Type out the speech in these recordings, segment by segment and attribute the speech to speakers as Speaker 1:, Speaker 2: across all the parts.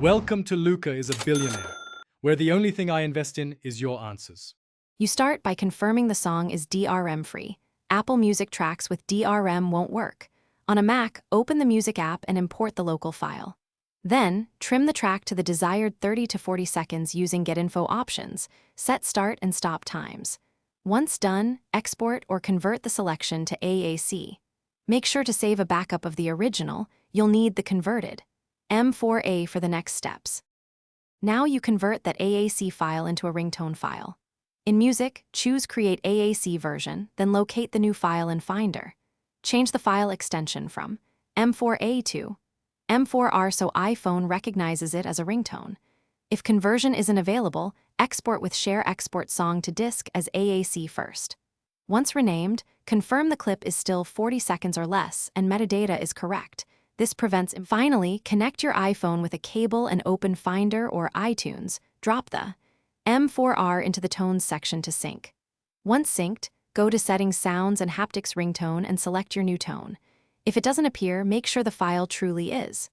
Speaker 1: Welcome to Luca is a Billionaire, where the only thing I invest in is your answers.
Speaker 2: You start by confirming the song is DRM-free. Apple Music tracks with DRM won't work. On a Mac, open the Music app and import the local file. Then, trim the track to the desired 30 to 40 seconds using GetInfo options. Set start and stop times. Once done, export or convert the selection to AAC. Make sure to save a backup of the original. You'll need the converted M4A for the next steps. Now you convert that AAC file into a ringtone file. In Music, choose Create AAC version, then locate the new file in Finder. Change the file extension from M4A to M4R so iPhone recognizes it as a ringtone. If conversion isn't available, export with Share Export Song to Disk as AAC first. Once renamed, confirm the clip is still 40 seconds or less and metadata is correct. This prevents. Finally, connect your iPhone with a cable and open Finder or iTunes. Drop the M4R into the Tones section to sync. Once synced, go to Settings, Sounds and Haptics Ringtone and select your new tone. If it doesn't appear, make sure the file truly is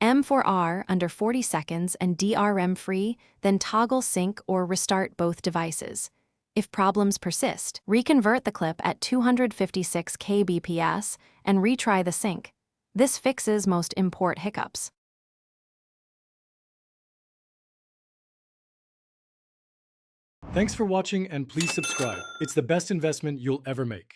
Speaker 2: M4R under 40 seconds and DRM-free, then toggle sync or restart both devices. If problems persist, reconvert the clip at 256 kbps and retry the sync. This fixes most import hiccups.
Speaker 1: Thanks for watching and please subscribe. It's the best investment you'll ever make.